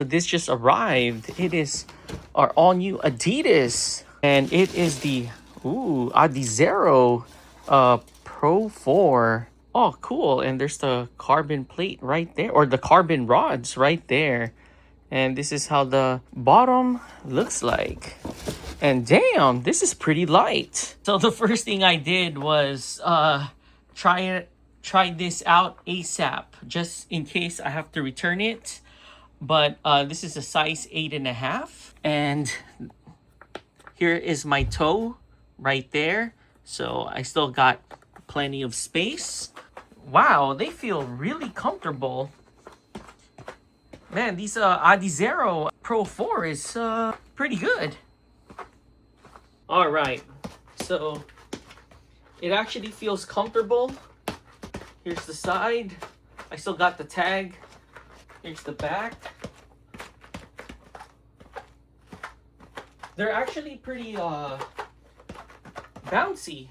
This just arrived. It is our all new Adidas, and it is the Adizero Pro 4. Oh, cool. And there's the carbon plate right there, or the carbon rods right there. And this is how the bottom looks like. And damn, this is pretty light. So the first thing I did was try this out ASAP, just in case I have to return it. But this is a size 8.5, and here is my toe right there. So I still got plenty of space. Wow, they feel really comfortable. Man, these Adizero Pro 4 is pretty good. All right, so it actually feels comfortable. Here's the side. I still got the tag. Here's the back. They're actually pretty bouncy,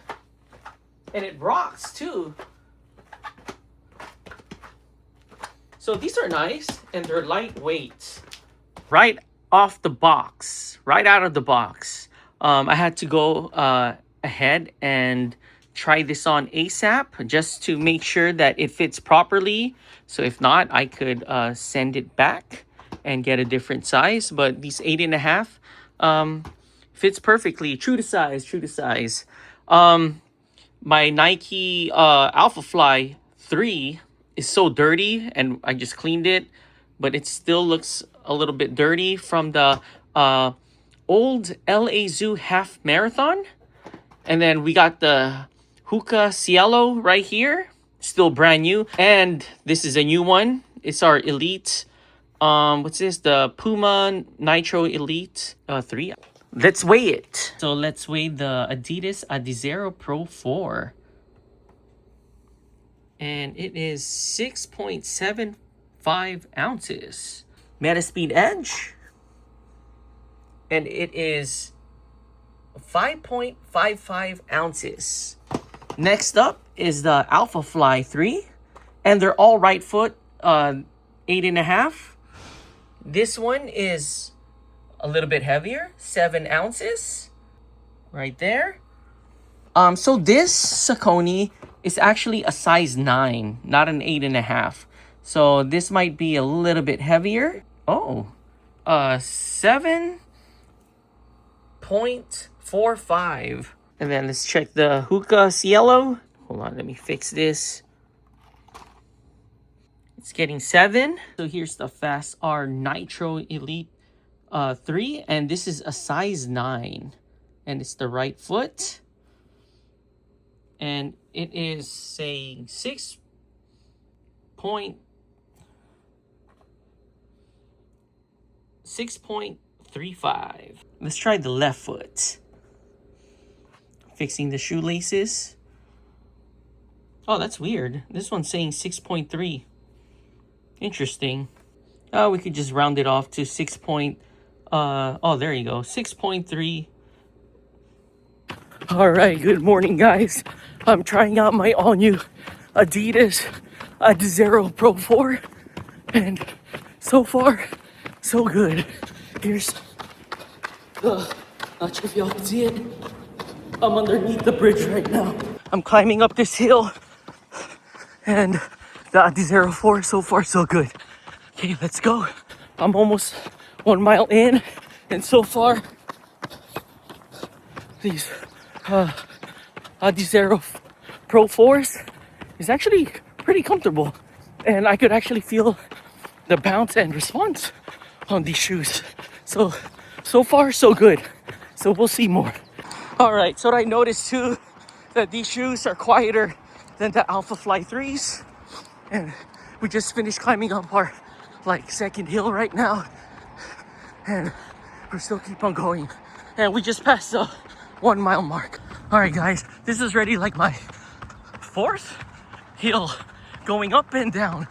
and it rocks too. So these are nice, and they're lightweight. Right off the box, right out of the box, I had to go ahead and try this on ASAP just to make sure that it fits properly. So if not, I could send it back and get a different size. But these 8.5 fits perfectly, true to size. My Nike Alpha Fly 3 is so dirty, and I just cleaned it, but it still looks a little bit dirty from the old LA Zoo half marathon. And then we got the Hoka Cielo right here, still brand new. And this is a new one. It's our Elite. What's this? The Puma Nitro Elite 3. Let's weigh it. So let's weigh the Adidas Adizero Pro 4. And it is 6.75 ounces. Metaspeed Edge. And it is 5.55 ounces. Next up is the Alpha Fly 3. And they're all right foot, 8.5. This one is a little bit heavier, 7 ounces. Right there. So this Saucony is actually a size 9, not an 8.5. So this might be a little bit heavier. Oh, 7.45. And then let's check the Hoka Cielo. Hold on, let me fix this. It's getting 7. So here's the Fast R Nitro Elite 3, and this is a size 9, and it's the right foot, and it is saying 6.35. Let's try the left foot. Fixing the shoelaces. Oh, that's weird. This one's saying 6.3. Interesting. Oh, we could just round it off to 6. Oh, there you go. 6.3. All right, good morning, guys. I'm trying out my all-new Adidas Adizero Pro 4, and so far, so good. Here's, not sure if y'all can see it. I'm underneath the bridge right now. I'm climbing up this hill, and the Adizero 4, so far, so good. Okay, let's go. I'm almost 1 mile in, and so far, these Adizero Pro 4s is actually pretty comfortable, and I could actually feel the bounce and response on these shoes. So far, so good. So we'll see more. All right, so I noticed too that these shoes are quieter than the Alpha Fly 3s, and we just finished climbing up our second hill right now, and we still keep on going, and we just passed the 1 mile mark. All right, guys, this is already like my 4th hill going up and down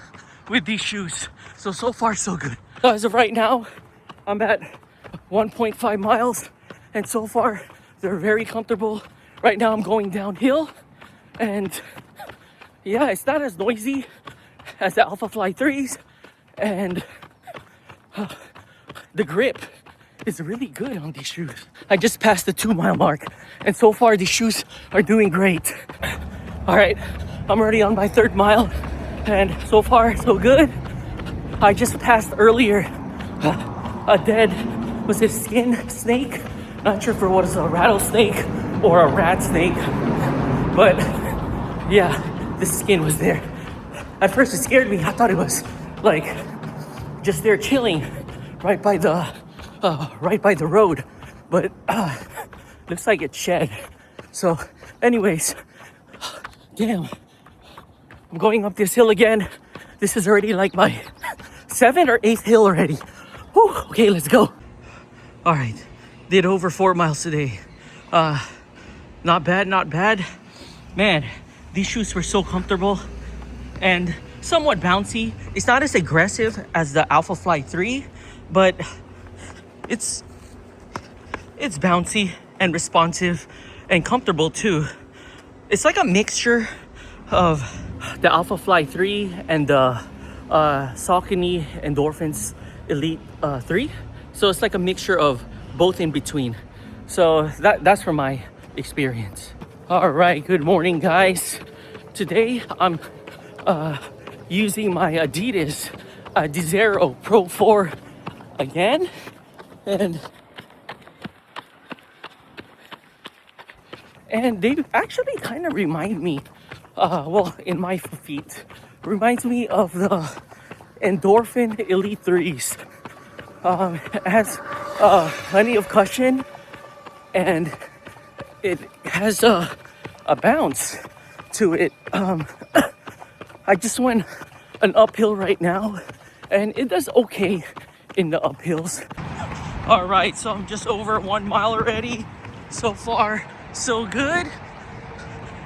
with these shoes. So far, so good. As of right now, I'm at 1.5 miles, and so far, they're very comfortable. Right now, I'm going downhill, and yeah, it's not as noisy as the Alpha Fly 3s, and the grip is really good on these shoes. I just passed the 2-mile mark, and so far these shoes are doing great. All right, I'm already on my 3rd mile, and so far so good. I just passed earlier a dead, was it skin snake? Not sure if it was a rattlesnake or a rat snake, but yeah, the skin was there. At first it scared me. I thought it was like just there chilling right by the road, but looks like it's shed. So anyways, damn, I'm going up this hill again. This is already like my 7th or 8th hill already. Whew, okay, let's go. All right, did over 4 miles today. Not bad, not bad. Man, these shoes were so comfortable and somewhat bouncy. It's not as aggressive as the Alpha Fly 3, but it's bouncy and responsive and comfortable too. It's like a mixture of the Alpha Fly 3 and the Saucony Endorphins Elite 3. So it's like a mixture of both in between. So that's from my experience. All right, good morning, guys. Today I'm using my Adidas Adizero Pro 4 again, and they actually kind of remind me, well, in my feet, reminds me of the Endorphin Elite 3s. It has plenty of cushion, and it has a bounce to it. I just went an uphill right now, and it does okay in the uphills. All right, so I'm just over 1 mile already. So far, so good.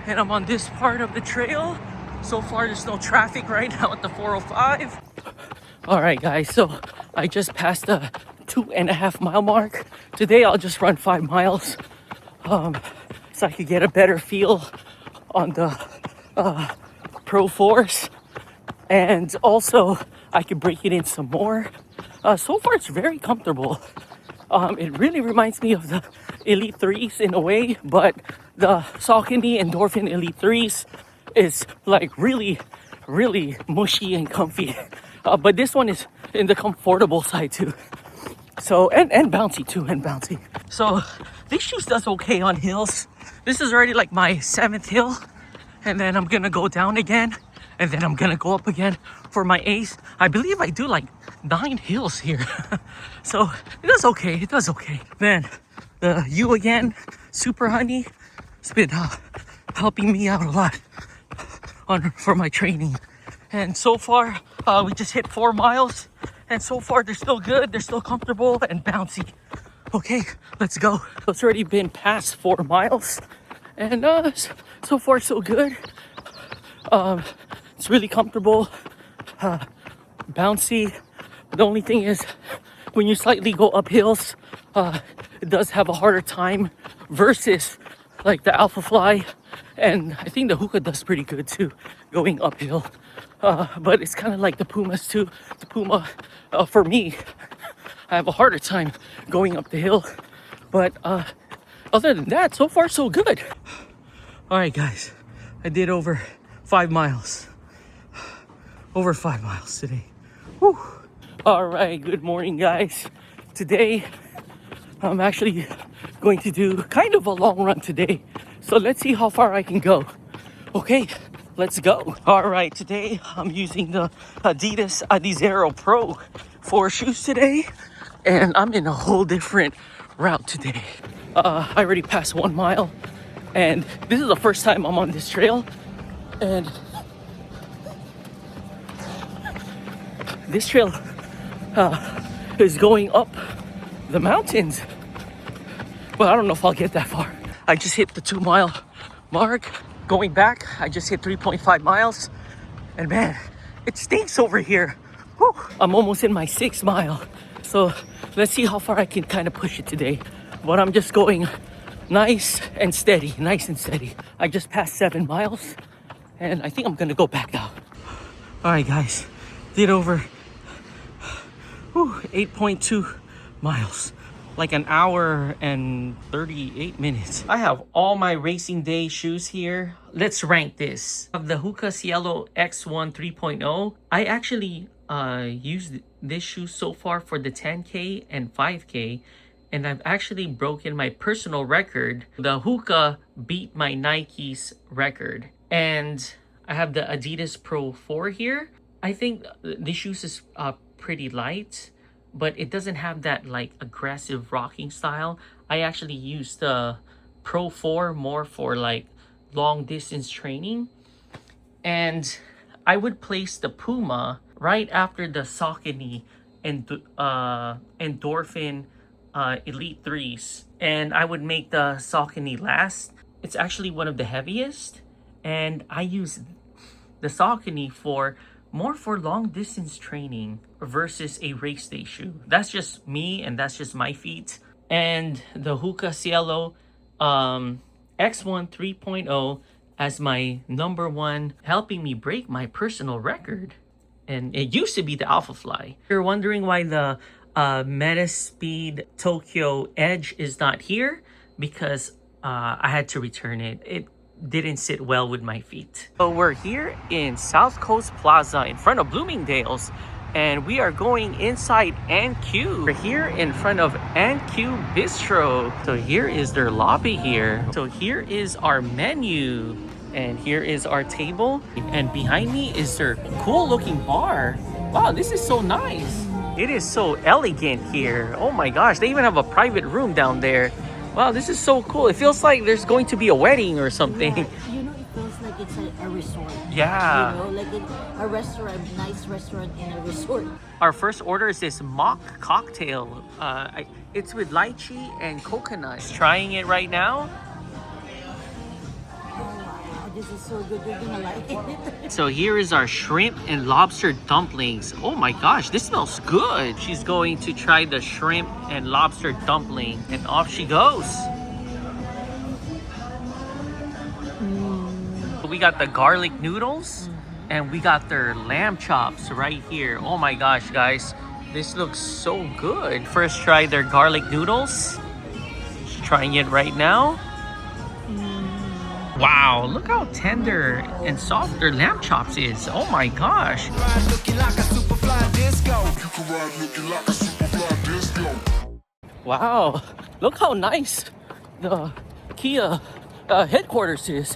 And I'm on this part of the trail. So far, there's no traffic right now at the 405. All right, guys, so I just passed the 2.5 mile mark. Today, I'll just run 5 miles so I could get a better feel on the Pro 4s. And also, I could break it in some more. So far, it's very comfortable. It really reminds me of the Elite 3s in a way, but the Saucony Endorphin Elite 3s is like really, really mushy and comfy. But this one is in the comfortable side too. So, and bouncy too, and bouncy. So, these shoes does okay on hills. This is already like my 7th hill. And then I'm gonna go down again. And then I'm gonna go up again for my 8th. I believe I do like 9 hills here. So, it does okay, it does okay. Then, the U again, Super Honey. It's been helping me out a lot for my training. And so far, we just hit 4 miles. And so far, they're still good, they're still comfortable and bouncy. Okay, let's go. It's already been past 4 miles. And so far, so good. It's really comfortable, bouncy. The only thing is, when you slightly go up hills, it does have a harder time versus like the Alpha Fly. And I think the Hoka does pretty good too, going uphill. But it's kind of like the Pumas too. The Puma, for me, I have a harder time going up the hill. But other than that, so far so good. All right, guys, I did over 5 miles. Over 5 miles today. Whew. All right, good morning, guys. Today, I'm actually going to do kind of a long run today. So let's see how far I can go. Okay, let's go. All right, today I'm using the Adidas Adizero Pro 4 shoes today. And I'm in a whole different route today. I already passed 1 mile. And this is the first time I'm on this trail. And this trail is going up the mountains. Well, I don't know if I'll get that far. I just hit the 2 mile mark. Going back, I just hit 3.5 miles. And man, it stinks over here. Whew. I'm almost in my 6th mile. So let's see how far I can kind of push it today. But I'm just going nice and steady, nice and steady. I just passed 7 miles. And I think I'm gonna go back out. All right, guys, did over 8.2 miles. Like an hour and 38 minutes. I have all my racing day shoes here. Let's rank this. I have the Hoka Cielo X1 3.0. I actually used this shoe so far for the 10K and 5K. And I've actually broken my personal record. The Hoka beat my Nike's record. And I have the Adidas Pro 4 here. I think this shoes is pretty light, but it doesn't have that like aggressive rocking style. I actually use the Pro 4 more for like long distance training. And I would place the Puma right after the Saucony and Endorphin Elite 3s. And I would make the Saucony last. It's actually one of the heaviest. And I use the Saucony for more for long distance training versus a race day shoe. That's just me and that's just my feet. And the Hoka Cielo X1 3.0 as my number one, helping me break my personal record. And it used to be the Alpha Fly. You're wondering why the Metaspeed Tokyo Edge is not here? Because I had to return it. It didn't sit well with my feet. So we're here in South Coast Plaza in front of Bloomingdale's, and we are going inside Anq. We're here in front of Anq Bistro. So here is their lobby here. So here is our menu, and here is our table, and behind me is their cool looking bar. Wow, this is so nice. It is so elegant here. Oh my gosh, they even have a private room down there. Wow, this is so cool. It feels like there's going to be a wedding or something. Yeah, you know, it feels like it's a resort. Yeah. You know, like a restaurant, nice restaurant in a resort. Our first order is this mock cocktail. It's with lychee and coconut. Trying it right now. This is so good, you're gonna like it. So here is our shrimp and lobster dumplings. Oh my gosh, this smells good. She's going to try the shrimp and lobster dumpling, and off she goes. We got the garlic noodles, and we got their lamb chops right here. Oh my gosh, guys, this looks so good. First try their garlic noodles. She's trying it right now. Wow, look how tender and soft their lamb chops is. Oh my gosh. Wow, look how nice the Kia headquarters is.